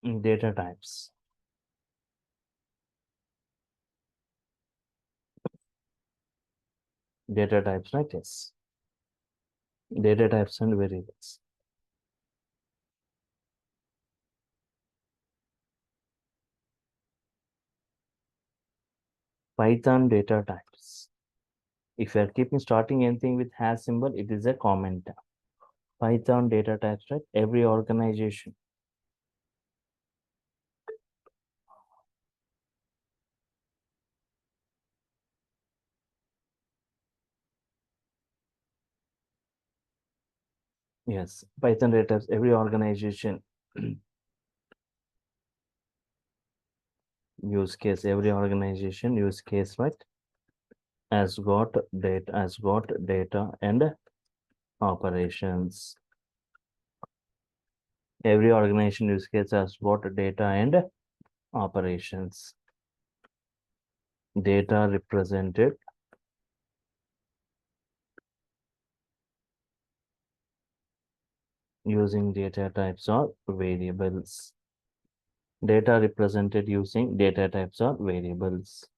Data types. Data types, right? Yes. Data types and variables. Python data types. If you are keeping starting anything with hash symbol, it is a comment. Python data types, right? Every organization. Yes, Python data types, every organization. Use case, every organization use case, right? Has got data and operations. Every organization use case has got data and operations. Data represented using data types or variables. Data represented using data types or variables.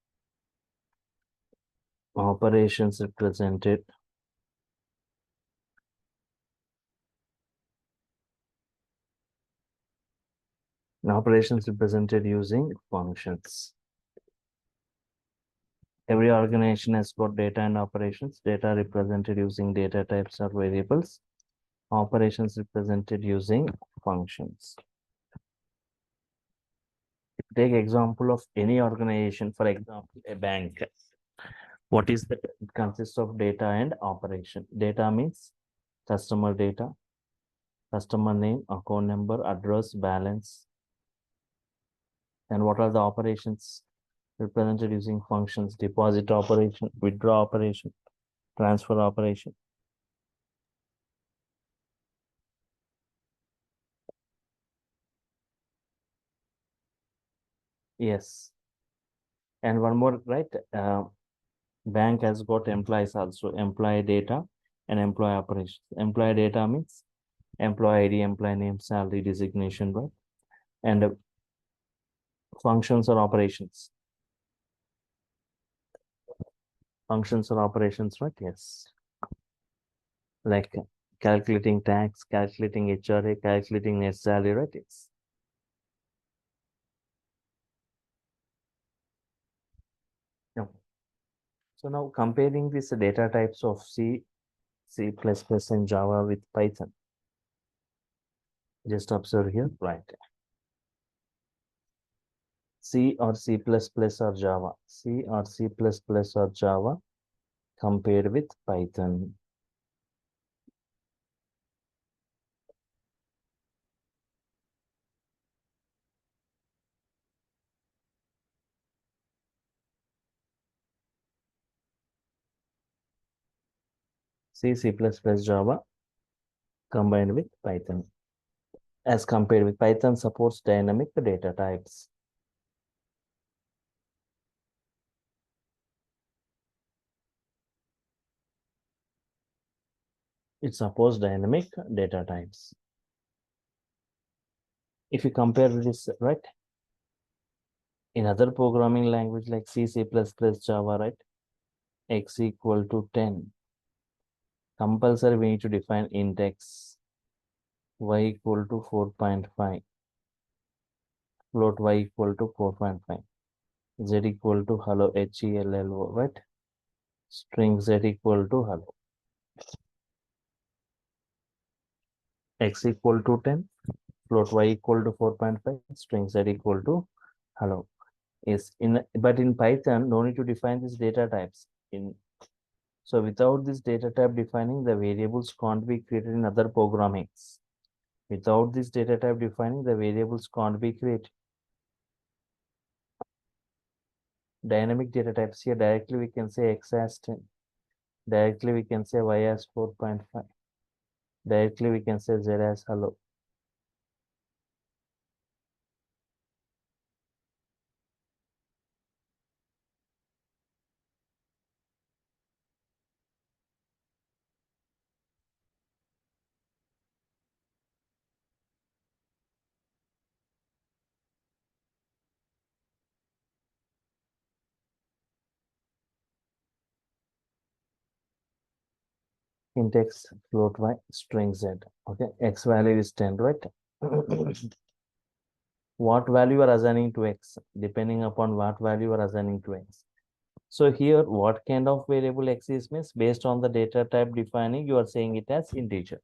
Operations represented using functions. Every organization has got data and operations. Data represented using data types or variables. Operations represented using functions. Take example of any organization, for example, a bank. What is that? It consists of data and operation. Data means customer data, customer name, account number, address, balance. And what are the operations represented using functions? Deposit operation, withdraw operation, transfer operation. Yes. And one more, right? Bank has got employees also, employee data and employee operations. Employee data means employee ID, employee name, salary, designation, right? And functions or operations. Functions or operations, right? Yes. Like calculating tax, calculating HRA, calculating net salary, right? Yes. Yeah. So now comparing these data types of C, C++, and Java with Python. Just observe here, right? C or C++ or Java. C or C++ or Java compared with Python. C, C++, Java combined with Python. As compared with Python supports dynamic data types. It supports dynamic data types. If you compare this, right, in other programming language like C, C++, Java, right, x equal to 10. Compulsory, we need to define index, y equal to 4.5, float y equal to 4.5, z equal to hello, HELLO, right, string z equal to hello, x equal to 10, float y equal to 4.5, string z equal to hello. Is in, but in Python, no need to define these data types. So without this data type defining, the variables can't be created in other programmings. Without this data type defining, the variables can't be created. Dynamic data types here, directly we can say x as 10. Directly we can say y as 4.5. Directly we can say z as hello. int x, float y, string z. Okay, x value is 10, right? What value you are assigning to x, depending upon what value you are assigning to x. So here, what kind of variable x is means based on the data type defining, you are saying it as integer.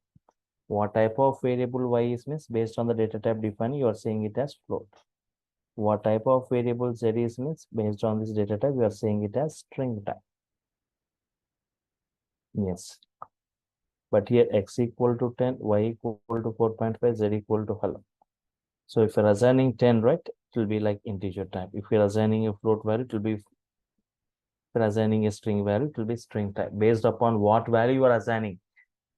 What type of variable y is means based on the data type defining, you are saying it as float. What type of variable z is means based on this data type, we are saying it as string type. Yes. But here x equal to 10, y equal to 4.5, z equal to hello. So if you're assigning 10, right, it will be like integer type. If you're assigning a float value, it will be, if you're assigning a string value, it will be string type. Based upon what value you are assigning,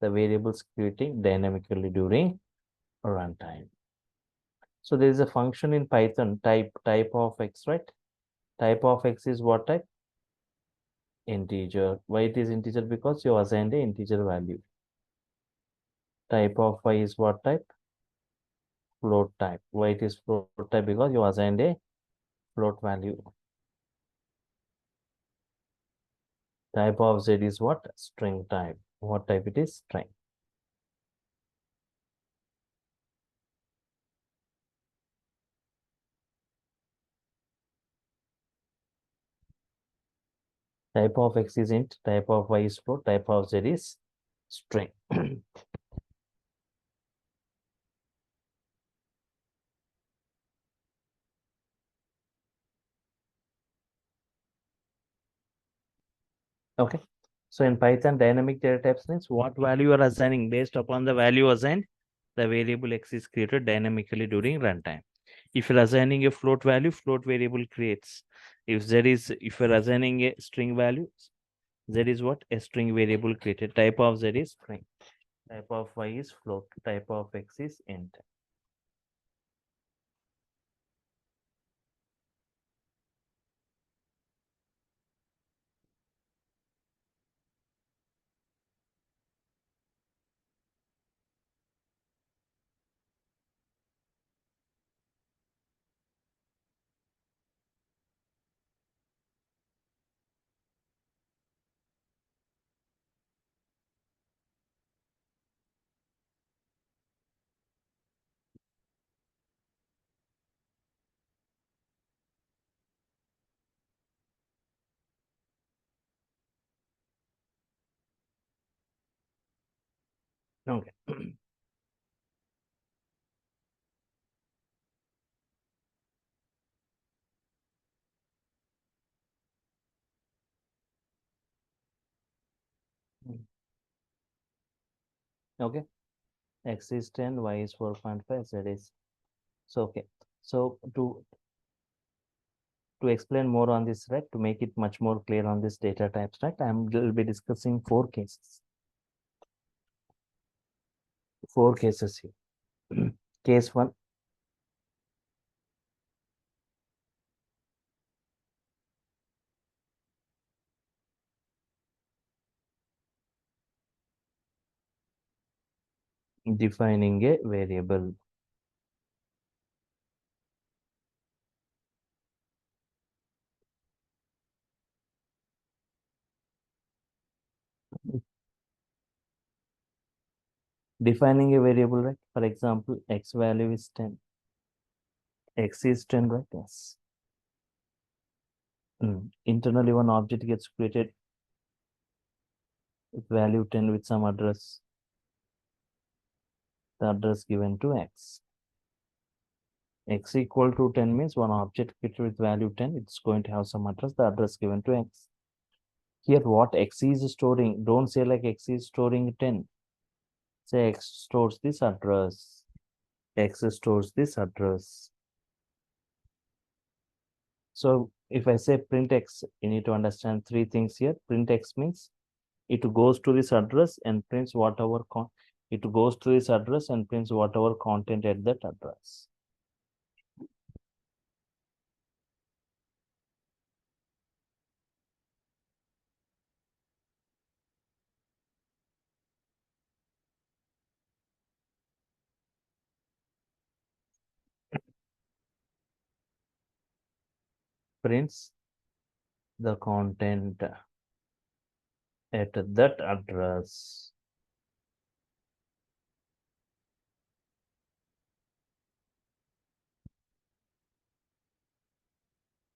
the variables creating dynamically during runtime. So there is a function in Python type of x, right? Type of x is what type? Integer. Why it is integer? Because you assigned a integer value. Type of y is what type? Float type. Why it is float type? Because you assigned a float value. Type of z is what? String type. What type it is? String. Type of x is int. Type of y is float. Type of z is string. Okay. So in Python, dynamic data types means what value you are assigning based upon the value assigned, the variable x is created dynamically during runtime. If you're assigning a float value, float variable creates. If you're assigning a string value, z is what? A string variable created. Type of z is string. Type of y is float. Type of x is int. Okay. Okay. X is 10, y is 4.5, z is. So, okay. So to explain more on this, right, to make it much more clear on this data types, right, will be discussing four cases. Four cases here. Case one, defining a variable. Defining a variable, right? For example, x value is 10. X is 10, right? Yes. Internally, one object gets created with value 10 with some address. The address given to x. X equal to 10 means one object created with value 10. It's going to have some address. The address given to x. Here, what x is storing? Don't say like x is storing 10. Say x stores this address. X stores this address. So if I say print x, you need to understand three things here. Print x means it goes to this address and prints whatever it goes to this address and prints whatever content at that address. Prints the content at that address.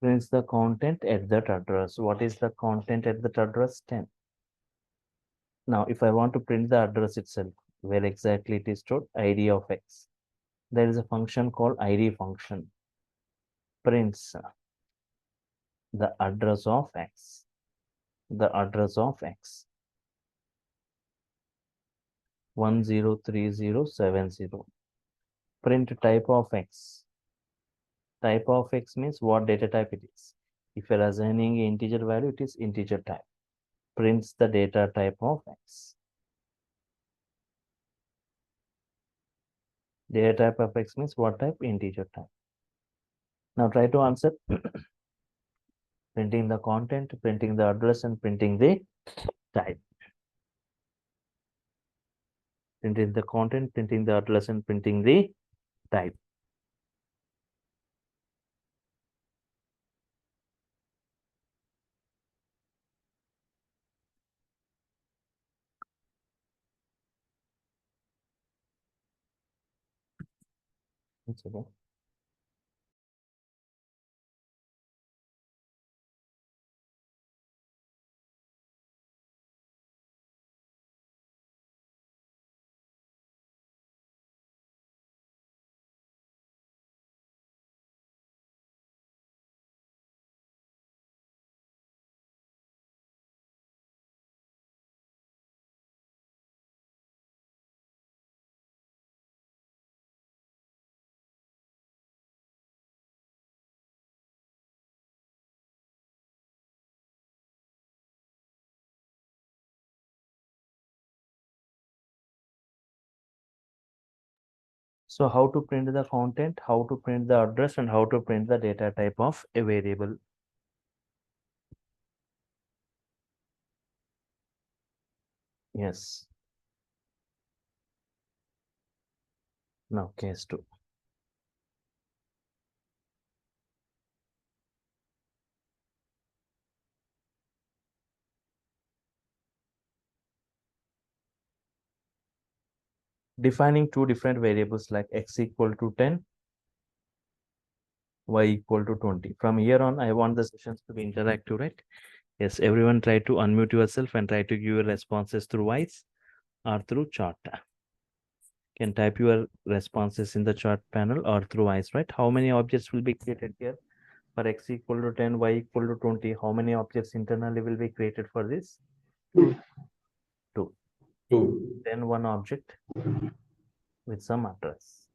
Prints the content at that address. What is the content at that address? 10. Now, if I want to print the address itself, where exactly it is stored, id of x. There is a function called id function. Prints the address of x. The address of x. 103070. Print type of x. Type of x means what data type it is. If you're assigning an integer value, it is integer type. Prints the data type of x. Data type of x means what type? Integer type. Now try to answer. Printing the content, printing the address, and printing the type. Printing the content, printing the address, and printing the type. It's okay. So how to print the content, how to print the address, and how to print the data type of a variable. Yes. Now case 2. Defining two different variables like x equal to 10, y equal to 20. From here on, I want the sessions to be interactive, right? Yes, everyone try to unmute yourself and try to give your responses through voice or through chat. Can type your responses in the chat panel or through voice, right? How many objects will be created here? For x equal to 10, y equal to 20, how many objects internally will be created for this? 2. 2. 2. Then one object with some address.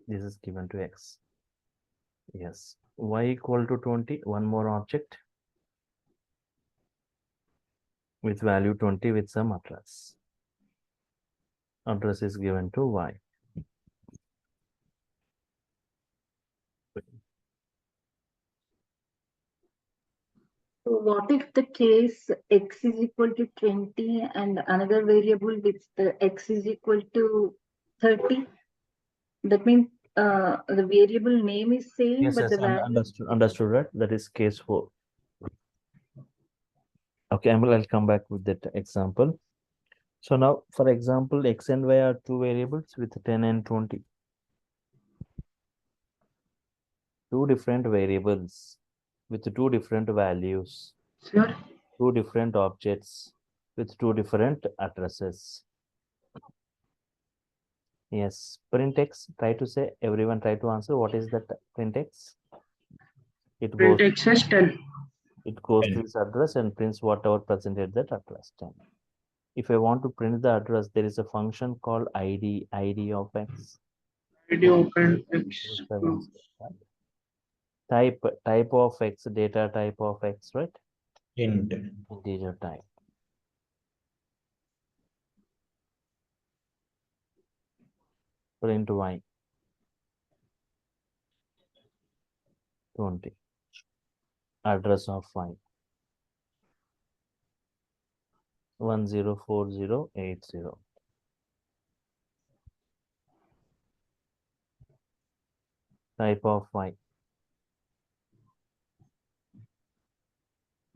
This is given to x. Yes. Y equal to 20, one more object with value 20 with some address. Address is given to y. So what if the case x is equal to 20 and another variable with the x is equal to 30? That means the variable name is same, Yes, but yes, the value. understood, right? That is case 4. Okay, I'll come back with that example. So now, for example, x and y are two variables with 10 and 20. Two different variables with two different values. Sure. Two different objects with two different addresses. Yes, print x, try to say, everyone try to answer. What is that print x? It goes, Print x as 10. it goes 10. to this address and prints whatever presented that address 10. If I want to print the address, there is a function called id of x. ID open x. Type of x, data type of x, right? Int. Integer type. Print y 20. Address of y 104080. Type of y.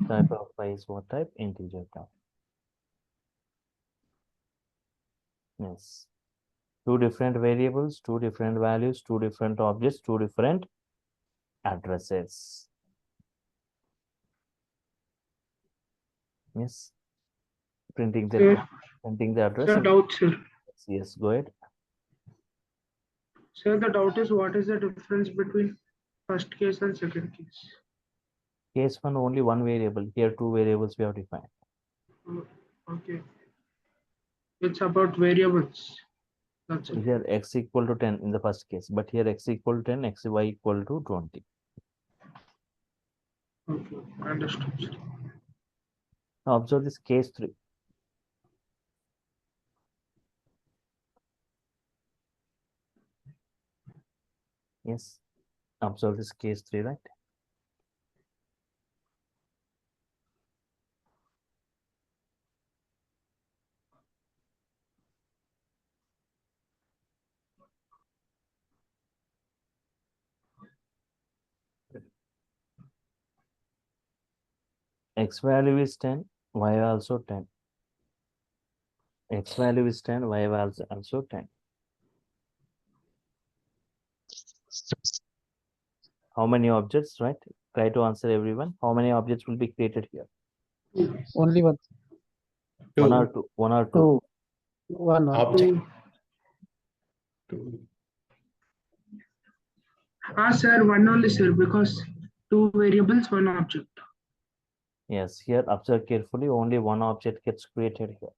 Type of y is what type? Integer type. Yes. Two different variables, two different values, two different objects, two different addresses. Yes. Printing the address. Sir, doubt, sir. Yes, go ahead. Sir, the doubt is what is the difference between first case and second case? Case one, only one variable. Here, two variables we have defined. Okay. It's about variables. That's it. Here, x equal to 10 in the first case, but here x equal to 10, x, y equal to 20. Okay, understood, sir. Now, observe this case 3. Yes. Observe this case 3, right? X value is 10, y also 10. X value is 10, y also 10. How many objects, right? Try to answer everyone. How many objects will be created here? Only one. One or two? One or two? Two. One object. Two. Sir, one only, sir, because two variables, one object. Yes, here observe carefully, only one object gets created here.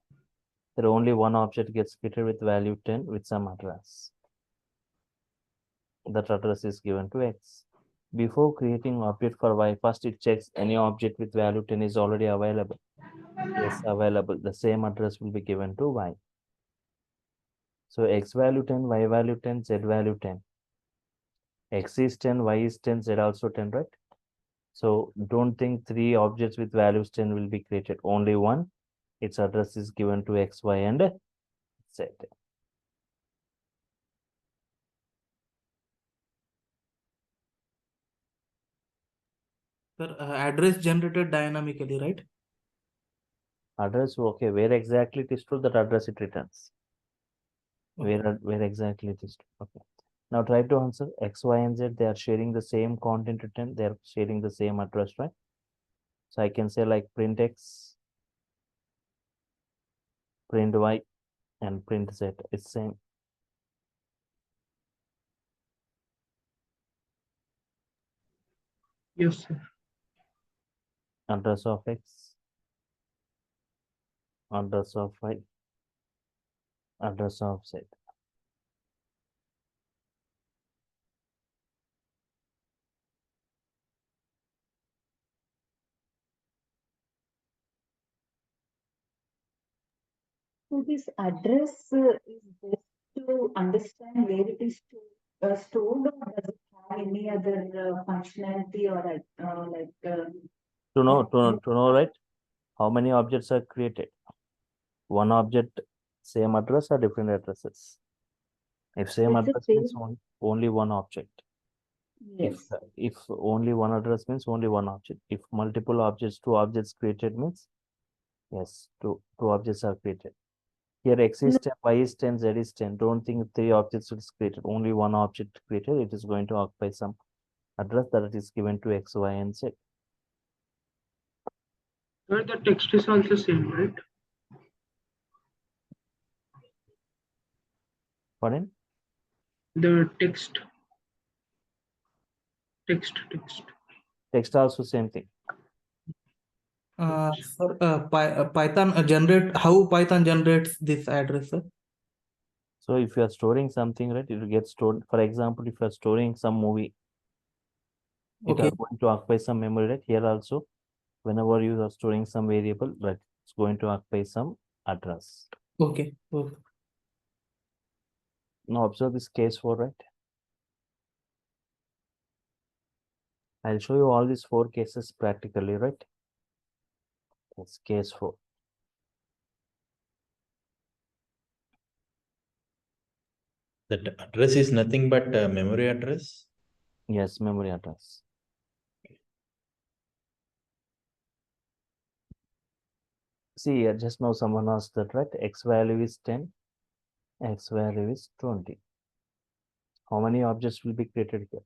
There only one object gets created with value 10 with some address. That address is given to x. Before creating object for y, first it checks any object with value 10 is already available. Yes, available. The same address will be given to y. So x value 10, y value 10, z value 10. X is 10, y is 10, z also 10, right? So don't think three objects with values 10 will be created. Only one. Its address is given to x, y, and z. Sir, address generated dynamically, right? Address, okay. Where exactly it is true, that address it returns. Okay. Where exactly it is true. Okay. Now try to answer x, y, and z. They are sharing the same content return. They are sharing the same address, right? So I can say like print x, print y, and print z. It's same. Yes, sir. Address of x, address of y, address of z. So this address is best to understand where it is stored, or does it have any other functionality or To know, right? How many objects are created? One object, same address or different addresses? If same It's the address same. means only one object. Yes. If only one address means only one object. If multiple objects, two objects created means yes, two objects are created. Here x is 10, y is 10, z is 10. Don't think three objects is created. Only one object created. It is going to occupy some address that is given to x, y, and z. Sir, the text is also same, right? Pardon? The text. Text also same thing. Sir, Python how Python generates this address, sir? So if you are storing something, right, it will get stored. For example, if you are storing some movie, it Okay. are going to occupy some memory, right? Here also, whenever you are storing some variable, right, it's going to occupy some address. Okay. Okay. Now observe this case 4, right? I'll show you all these 4 cases practically, right? It's case 4. That address is nothing but a memory address. Yes, memory address. See, just now someone asked that, right? X value is 10, X value is 20. How many objects will be created here?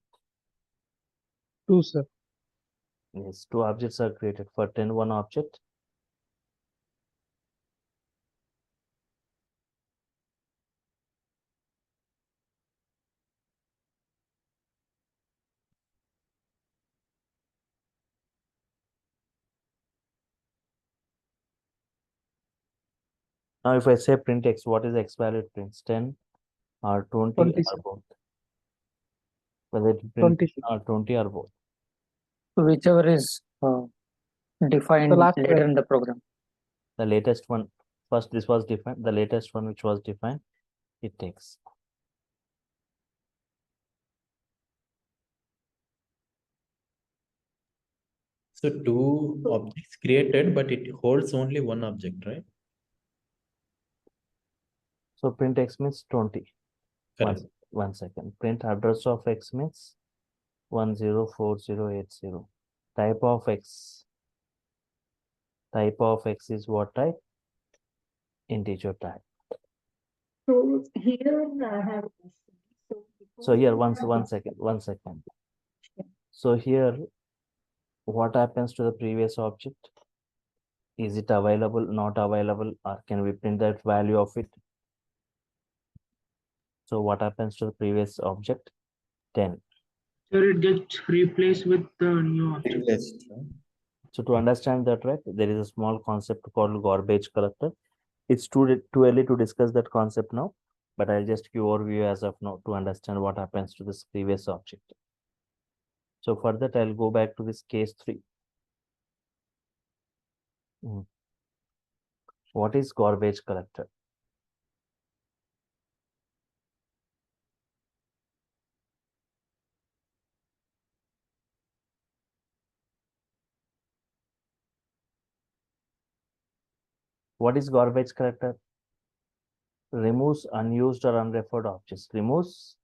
2, sir. Yes, two objects are created. For 10, one object. Now, if I say print x, what is x value it prints? 10 or 20 20, or sir. both? Whether it print 20, sir. 20 or both. Whichever is defined The last later one. in the program. The latest one, first this was defined, the latest one which was defined, it takes. So two objects created, but it holds only one object, right? So print x means 20. Correct. One second. Print address of x means 104080. Type of x. Type of x is what type? Integer type. So here I have a question. So here, before one second. So here, what happens to the previous object? Is it available, not available, or can we print that value of it? So what happens to the previous object? 10. So it gets replaced with the new object. Replaced, right? So to understand that, right, there is a small concept called garbage collector. It's too early to discuss that concept now, but I'll just give overview as of now to understand what happens to this previous object. So for that, I'll go back to this case 3. What is garbage collector? What is garbage collector? Removes unused or unreferred objects. Removes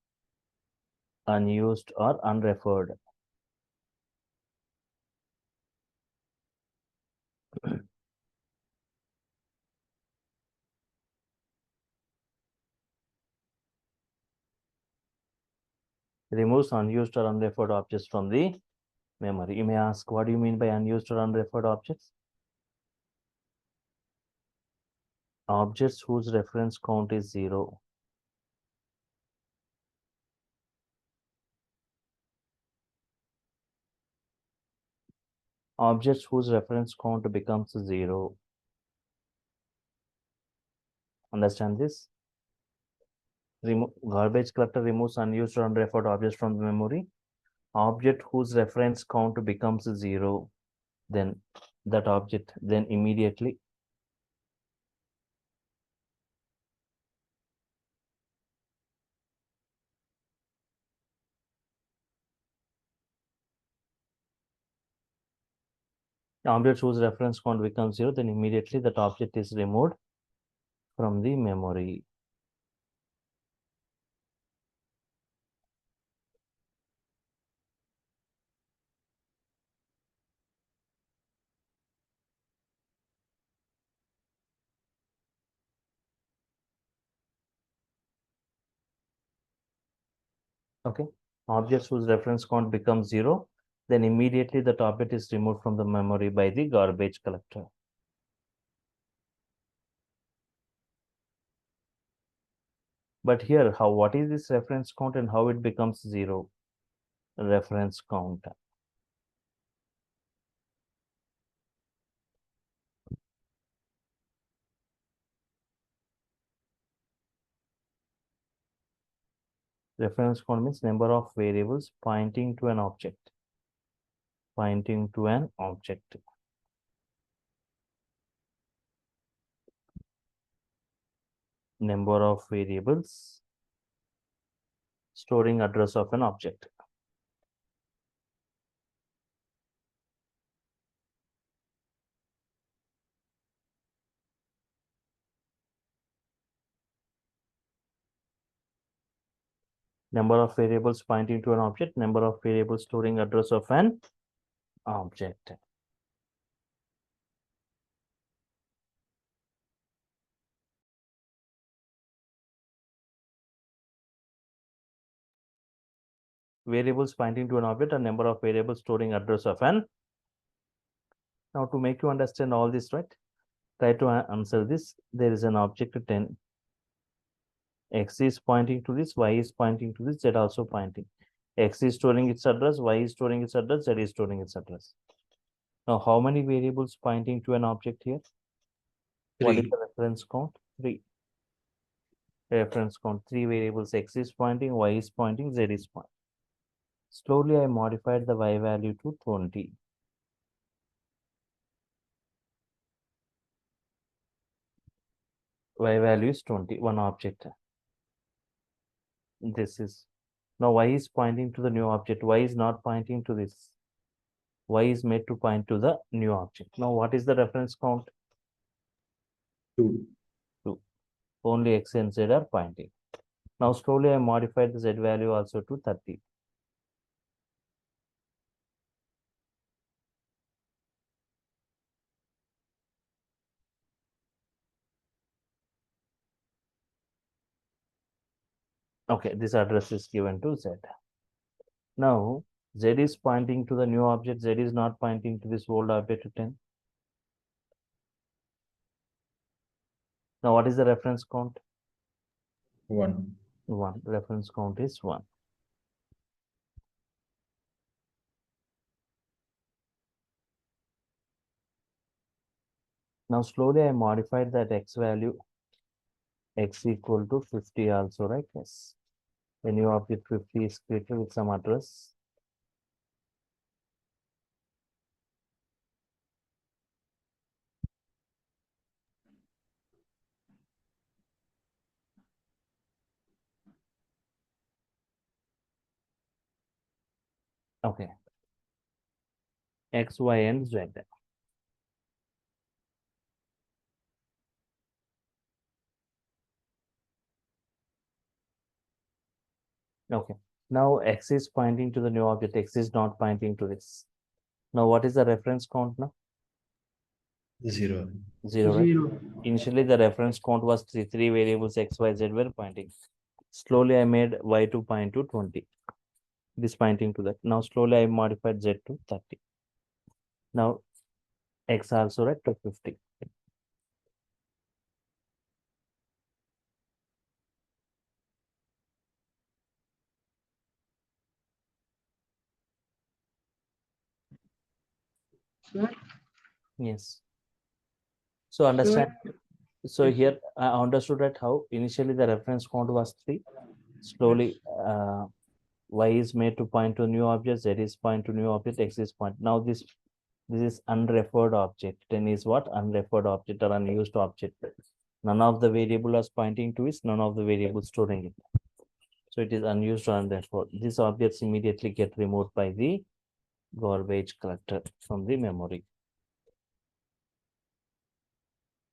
unused or unreferred. Removes unused or unreferred objects from the memory. You may ask, what do you mean by unused or unreferred objects? Objects whose reference count is 0. Objects whose reference count becomes 0. Understand this? Garbage collector removes unused or unreferred objects from the memory. Object whose reference count becomes 0, then that object then immediately object whose reference count becomes 0, then immediately that object is removed from the memory. Okay, objects whose reference count becomes 0, then immediately that object is removed from the memory by the garbage collector. But here, what is this reference count and how it becomes 0? Reference count. Reference count means number of variables pointing to an object. Pointing to an object. Number of variables storing address of an object. Number of variables pointing to an object, number of variables storing address of an object. variables pointing to an object and number of variables storing address of an. Now to make you understand all this, right? Try to answer this. There is an object 10. X is pointing to this, Y is pointing to this, Z also pointing. X is storing its address, Y is storing its address, Z is storing its address. Now, how many variables pointing to an object here? What is 3. the reference count? 3. Reference count 3 variables. X is pointing, Y is pointing, Z is pointing. Slowly, I modified the Y value to 20. Y value is 20, one object. This is, now Y is pointing to the new object. Y is not pointing to this. Y is made to point to the new object. Now, what is the reference count? 2. Only X and Z are pointing. Now, slowly I modified the Z value also to 30. Okay, this address is given to Z. Now, Z is pointing to the new object. Z is not pointing to this old object 10. Now, what is the reference count? 1. 1. Reference count is 1. Now, slowly I modified that X value. X equal to 50 also, right? Yes. The new object 50 is created with some address. Okay. X, Y, and Z. Okay. Now X is pointing to the new object. X is not pointing to this. Now, what is the reference count now? 0. 0, right? 0. Initially, the reference count was 3 variables X, Y, Z were pointing. Slowly, I made Y to point to 20. This pointing to that. Now, slowly, I modified Z to 30. Now, X also right to 50. Sir, Yes. So, understand. So, Yes. here I understood that how initially the reference count was 3. Slowly, Y is made to point to a new object, Z is point to new object, X is point. Now, this is unreferred object. 10 is what? Unreferred object or unused object. None of the variable is pointing to it, none of the variables storing it. So it is unused or unreferred. These objects immediately get removed by the garbage collector from the memory.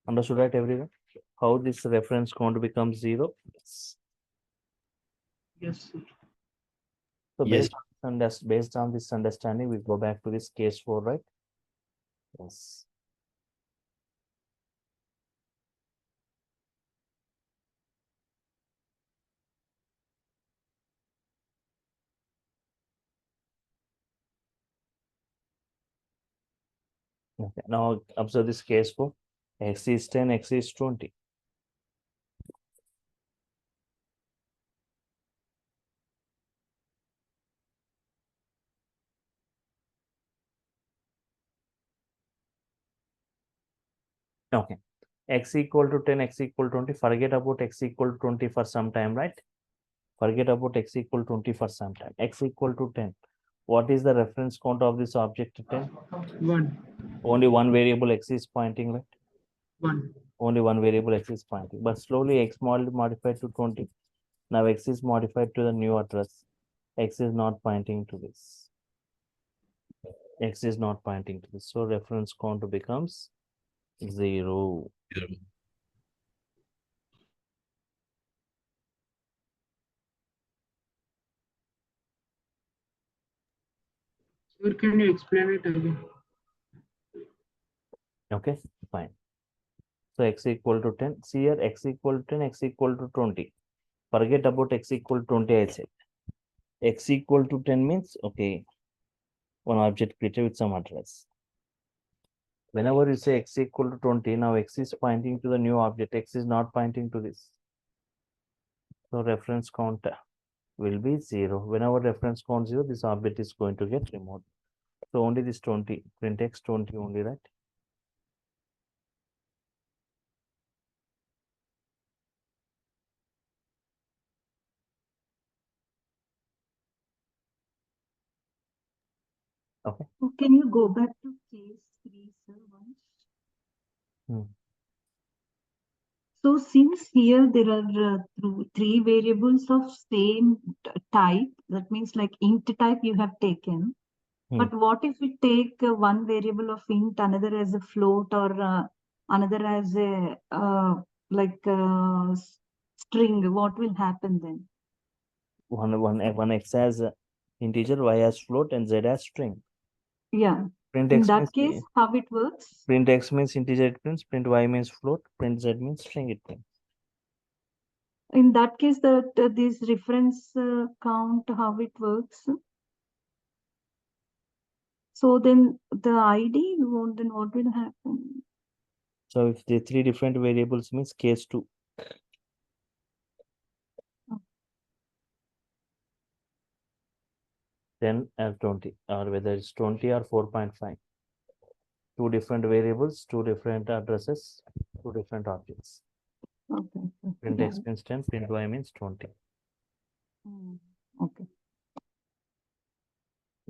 Understood, right, everyone? How this reference count becomes 0? Yes, sir. So Yes. based on this understanding, we go back to this case 4, right? Yes. Okay. Now observe this case 4. X is 10, X is 20. Okay. X equal to 10, X equal to 20. Forget about X equal to 20 for some time, right? Forget about X equal to 20 for some time. X equal to 10. What is the reference count of this object 10? 1. Only one variable X is pointing, right? 1. Only one variable X is pointing. But slowly X modified to 20. Now X is modified to the new address. X is not pointing to this. X is not pointing to this. So reference count becomes 0. 0. Sir, can you explain it again? Okay, fine. So X equal to 10. See here, X equal to 10, X equal to 20. Forget about X equal to 20, I said. X equal to 10 means, okay, one object created with some address. Whenever you say X equal to 20, now X is pointing to the new object. X is not pointing to this. So reference count will be 0. Whenever reference count 0, this object is going to get removed. So only this 20, print X 20 only, right? Okay. So can you go back to case 3, sir, once? Hmm. So since here there are three variables of same type, that means like int type you have taken. But what if we take one variable of int, another as a float, or another as a string? What will happen then? One X as integer, Y as float, and Z as string. Yeah. Print In X that means case, how it works? print X means integer it prints, print Y means float, print Z means string it prints. In that case, this reference count, how it works? So then the ID, then what will happen? So if the three different variables means case 2. Oh. 10 and 20, or whether it's 20 or 4.5. Two different variables, two different addresses, two different objects. Okay. Print Yeah. X means 10, print Y means 20. Okay.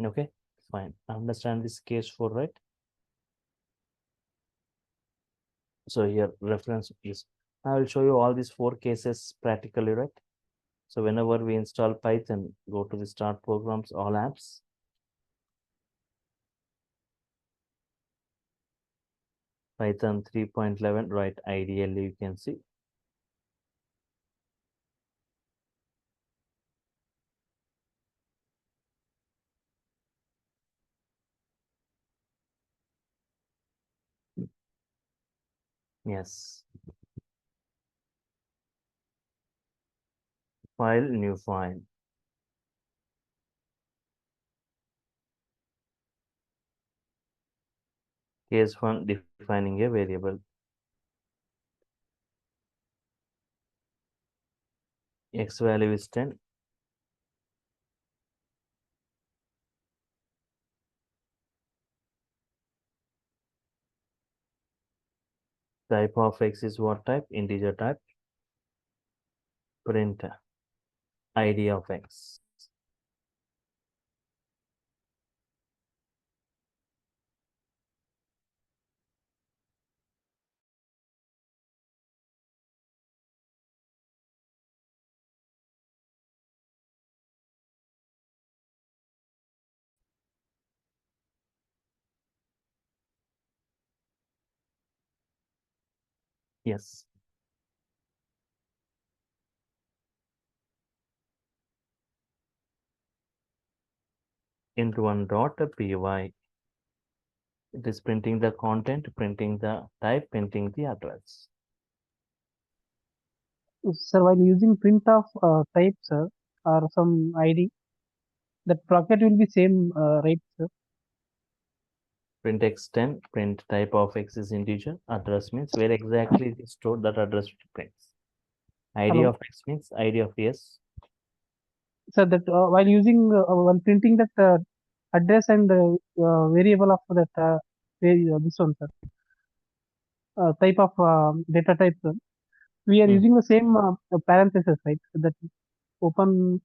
Okay, fine. Understand this case 4, right? So here reference is, I will show you all these 4 cases practically, right? So whenever we install Python, go to the start programs, all apps. Python 3.11, right? Ideally, you can see. Yes. File, new file. Case 1, defining a variable. X value is 10. Type of X is what type? Integer type. Print ID of X. Yes. Int one dot py. It is printing the content, printing the type, printing the address. Sir, while using print of type, sir, or some ID, that bracket will be same, right, sir? Print x10, print type of X is integer, address means where exactly it is stored, that address prints. ID Hello? of X means ID of yes. Sir, that while printing that address and variable of that this one, sir, type of data type, sir, we are using the same parenthesis, right? So that open,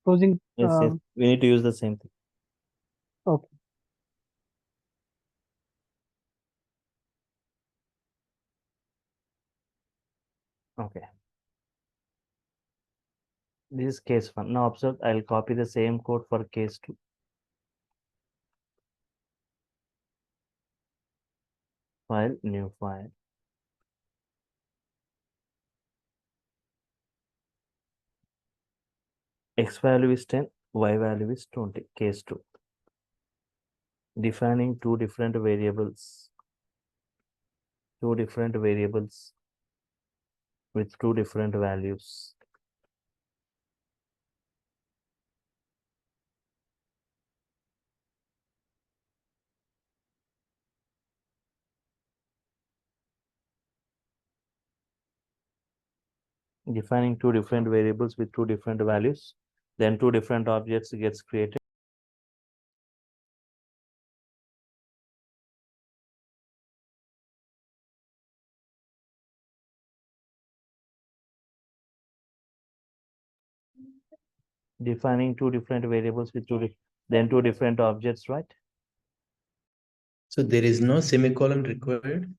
closing. Yes, yes. We need to use the same thing. Okay. Okay. This is case 1. Now observe, I'll copy the same code for case 2. File, new file. X value is 10, Y value is 20, case 2. Defining two different variables with two different values. Defining two different variables with two different values, then two different objects gets created. Defining two different variables with then two different objects, right? So there is no semicolon required.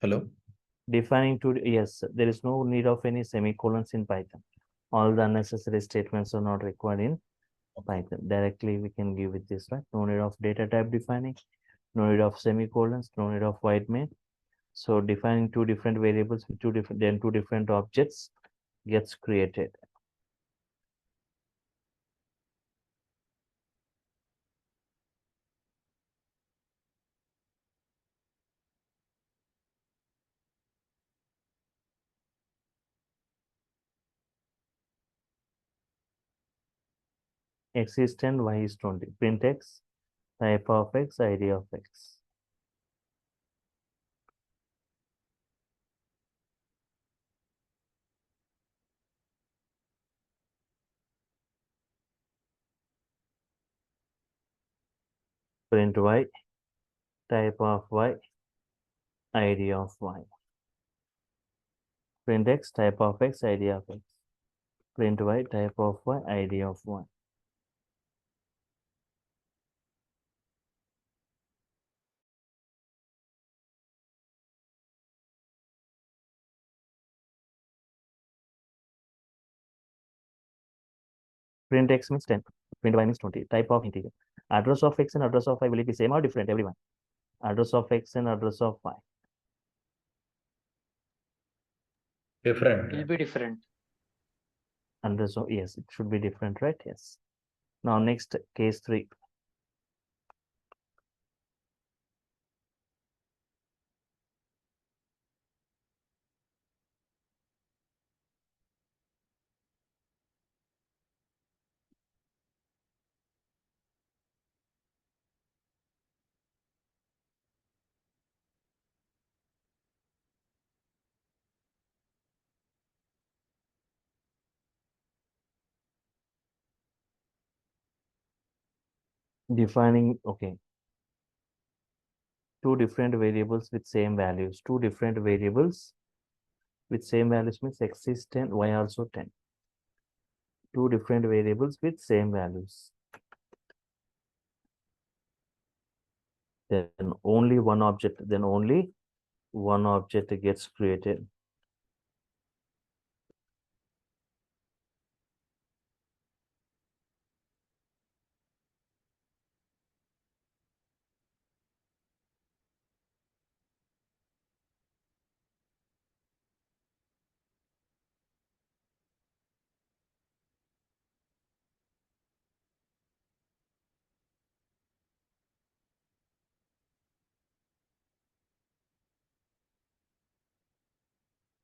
Hello? Defining two, yes, there is no need of any semicolons in Python. All the unnecessary statements are not required in Python. Directly we can give it this, right? No need of data type defining, no need of semicolons, no need of white main. So defining two different variables with two different objects gets created. X is 10, y is 20. Print x, type of x, id of x. Print y, type of y, id of y. Print x, type of x, id of x. Print y, type of y, id of y. Print x means 10. Print y means 20. Type of integer. Address of x and address of y, will it be same or different, everyone? Address of x and address of y. Different. Will be different. Address of, yes, it should be different, right? Yes. Now next, case 3. Defining, okay, two different variables with same values. Two different variables with same values means x is 10, y also 10. Two different variables with same values. Then only one object gets created.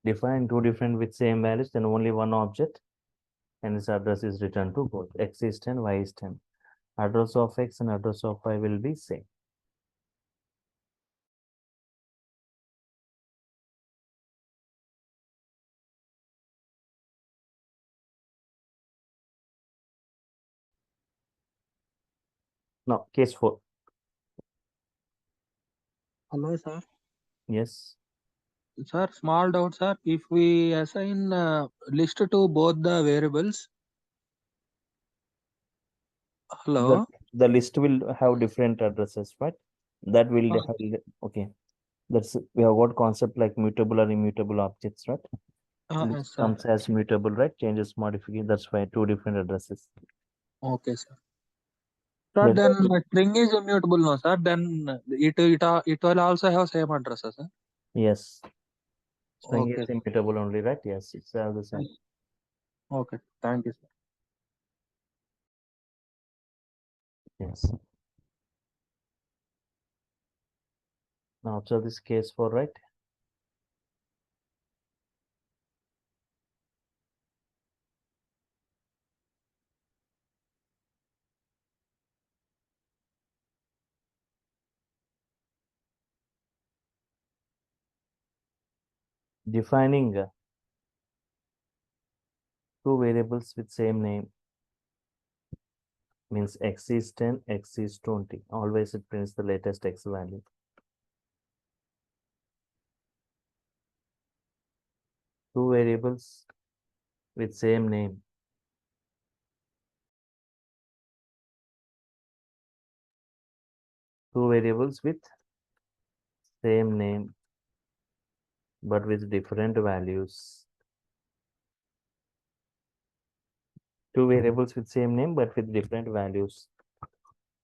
Define two different with same values, then only one object, and its address is returned to both. X is 10, y is 10. Address of x and address of y will be same. Now, case 4. Hello, sir. Yes. Sir, small doubt, sir. If we assign list to both the variables, hello. The list will have different addresses, right? That will have, okay. That's, we have got concept like mutable or immutable objects, right? List Yes, sir. comes as mutable, right? Changes, modification. That's why two different addresses. Okay, sir. Sir, Well, then string is immutable, no, sir. Then it will also have same addresses, sir. yes. String Okay. is immutable only, right? Yes, it's all the same. Okay. Thank you, sir. Yes. Now observe this case 4, right? defining two variables with same name means x is 10, x is 20. Always it prints the latest x value. Two variables with same name. Two variables with same name but with different values. Two variables with same name but with different values.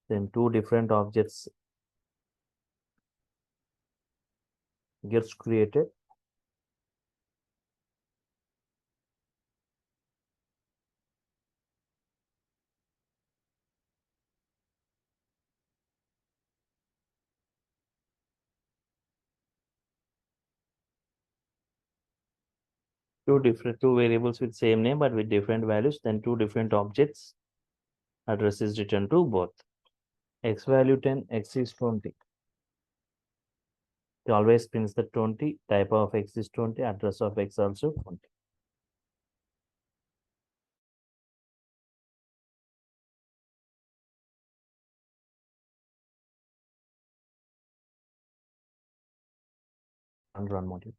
Then two different objects gets created. Two variables with same name but with different values, then two different objects. Address is returned to both. X value 10, x is 20. It always prints the 20. Type of x is 20. Address of x also 20. And run module.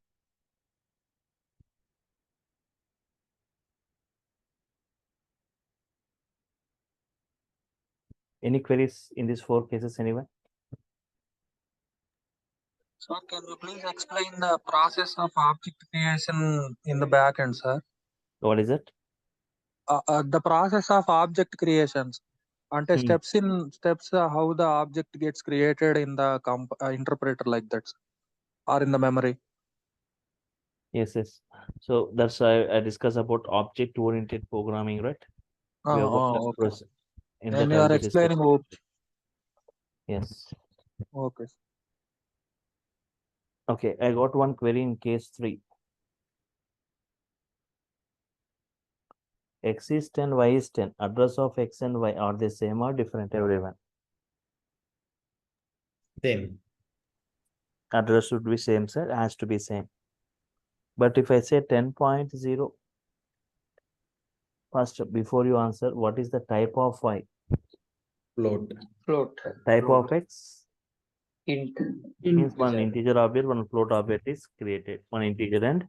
Any queries in these four cases, anyone? Sir, can you please explain the process of object creation in the backend, sir? What is it? The process of object creations. Ante Hmm. steps how the object gets created in the interpreter like that, sir, or in the memory. Yes, yes. So that's why I discuss about object-oriented programming, right? We have got that Okay. process. In And that you I'll are be explaining discussing. Yes. okay. Okay, I got one query in case 3. X is 10, y is 10. Address of x and y are they same or different, everyone? Same. Address should be same, sir. Has to be same. But if I say 10.0, first, before you answer, what is the type of y? Float. Float. Type Float. of x? Int. Means one Integer. integer object, one float object is created. One integer and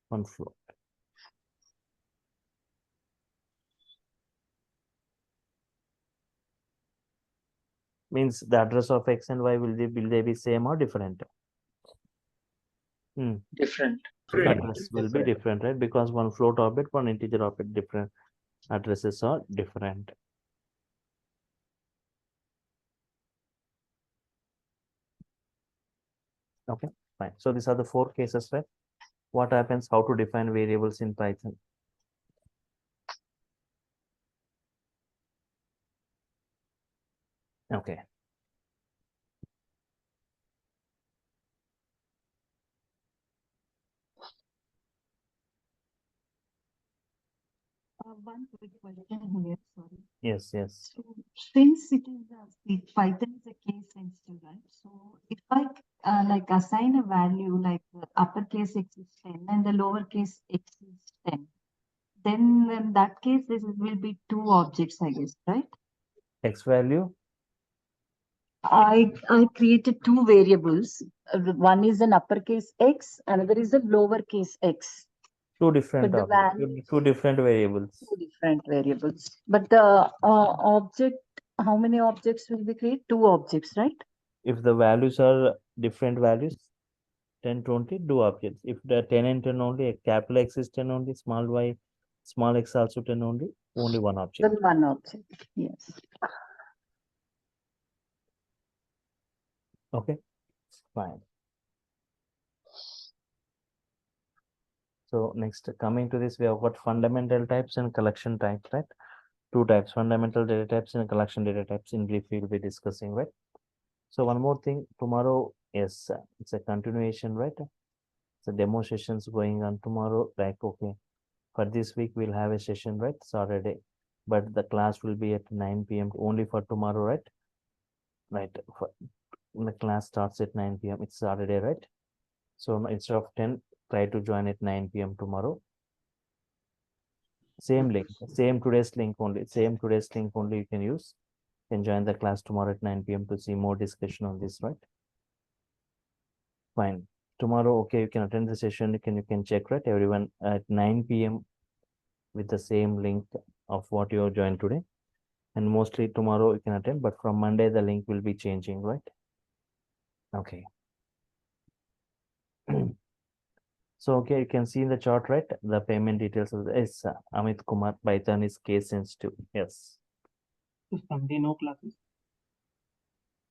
one float. Means the address of x and y will they be same or different? Different. Address will be different, right? Because one float object, one integer object, different addresses are different. Okay, fine. So these are the four cases, right? What happens? How to define variables in Python? Okay. One quick question here, sorry. Yes, yes. So since it is Python is a case sensitive, right? So if I like assign a value like uppercase x is 10 and the lowercase x is 10, then in that case this will be two objects, I guess, right? X value? I created two variables. One is an uppercase x, another is a lowercase x. Two different But the objects, value two different variables. two different variables. But the object, how many objects will be created? Two objects, right? If the values are different values, 10, 20, two objects. If the 10 and 10 only, a capital X is 10 only, small y, small x also 10 only one object. Then one object, yes. Okay, fine. So next, coming to this, we have got fundamental types and collection types, right? Two types, fundamental data types and collection data types. In brief, we'll be discussing, right? So one more thing, tomorrow is it's a continuation, right? So demo sessions going on tomorrow. Like, okay, for this week we'll have a session, right? Saturday, but the class will be at 9 p.m. only for tomorrow, right? Right. The class starts at 9 p.m. It's Saturday, right? So instead of 10, try to join at 9 p.m. tomorrow. Same link, same today's link only, you can use. Can join the class tomorrow at 9 p.m. to see more discussion on this, right? Fine. Tomorrow, okay, you can attend the session. You can check, right? Everyone at 9 p.m. with the same link of what you have joined today. And mostly tomorrow you can attend, but from Monday the link will be changing, right? Okay. So, okay, you can see in the chart, right? The payment details of this Amit Kumar, Python is case sensitive. Yes. Sunday no classes.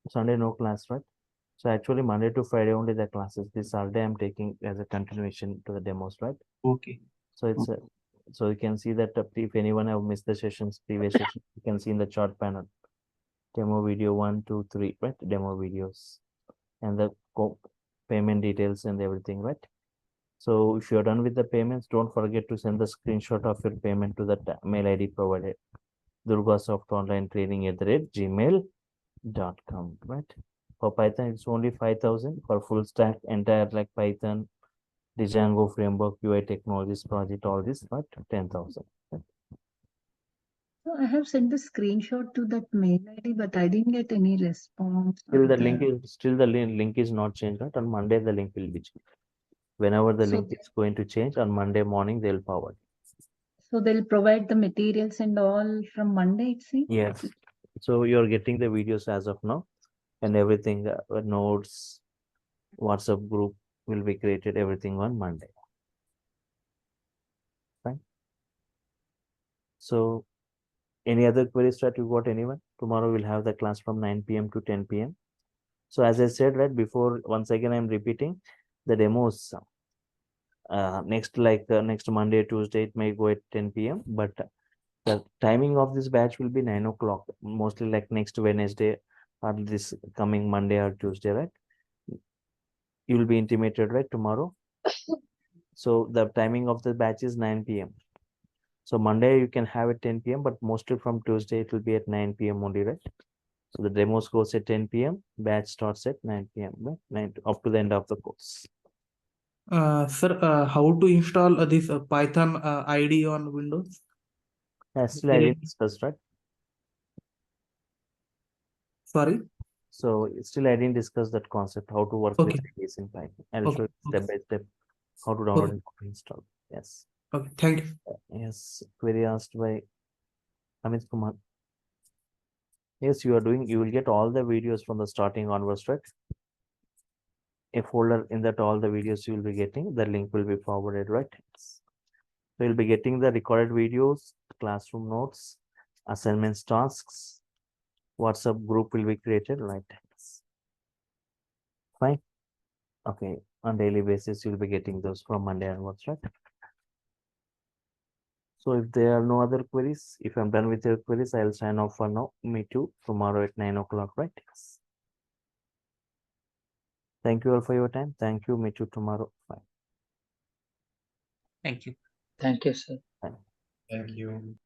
Sunday no class, right? So actually Monday to Friday only the classes. This Saturday I'm taking as a continuation to the demos, right? Okay. So it's so you can see that if anyone have missed the sessions, previous session, you can see in the chart panel. Demo video 1, 2, 3, right? Demo videos and the payment details and everything, right? So if you're done with the payments, don't forget to send the screenshot of your payment to the mail ID provided, durgasoftonlinetrading@gmail.com, right? For Python, it's only 5,000. For full stack, entire like Python, Django framework, UI technologies project, all this, right? 10,000. Right? So I have sent the screenshot to that mail ID, but I didn't get any response. Still the link is not changed, right? On Monday, the link will be changed. Whenever the So- link is going to change, on Monday morning, they'll forward. So they'll provide the materials and all from Monday, it seems? Yes. So you're getting the videos as of now, and everything, notes, WhatsApp group will be created, everything on Monday. Fine. So any other queries that you got, anyone? Tomorrow we'll have the class from 9 p.m. to 10 p.m. So as I said, right before, once again, I'm repeating the demos. Next Monday, Tuesday, it may go at 10 p.m. But the timing of this batch will be 9 o'clock, mostly like next Wednesday or this coming Monday or Tuesday, right? You will be intimated, right, tomorrow. So the timing of the batch is 9 p.m. So Monday you can have it 10 p.m. but mostly from Tuesday it will be at 9 p.m. only, right? So the demos goes at 10 p.m. batch starts at 9 p.m. right? 9 up to the end of the course. Sir, how to install this Python IDE on Windows? Still I didn't discuss, right? Sorry. So still I didn't discuss that concept, how to work with Okay. IDEs in Python. I'll Okay, show you step okay. by step how to download Okay. and how to install. Yes. Okay, thank you. Yes. Query asked by Amit Kumar. Yes, you will get all the videos from the starting onwards, right? A folder in that all the videos you will be getting, the link will be forwarded, right? So you'll be getting the recorded videos, classroom notes, assignments, tasks, WhatsApp group will be created, right? Fine. Okay. On daily basis, you'll be getting those from Monday onwards, right? So if there are no other queries, if I'm done with your queries, I'll sign off for now. Me too. Tomorrow at 9 o'clock, right? Thank you all for your time. Thank you. Meet you tomorrow. Bye. Thank you, sir. Thank you.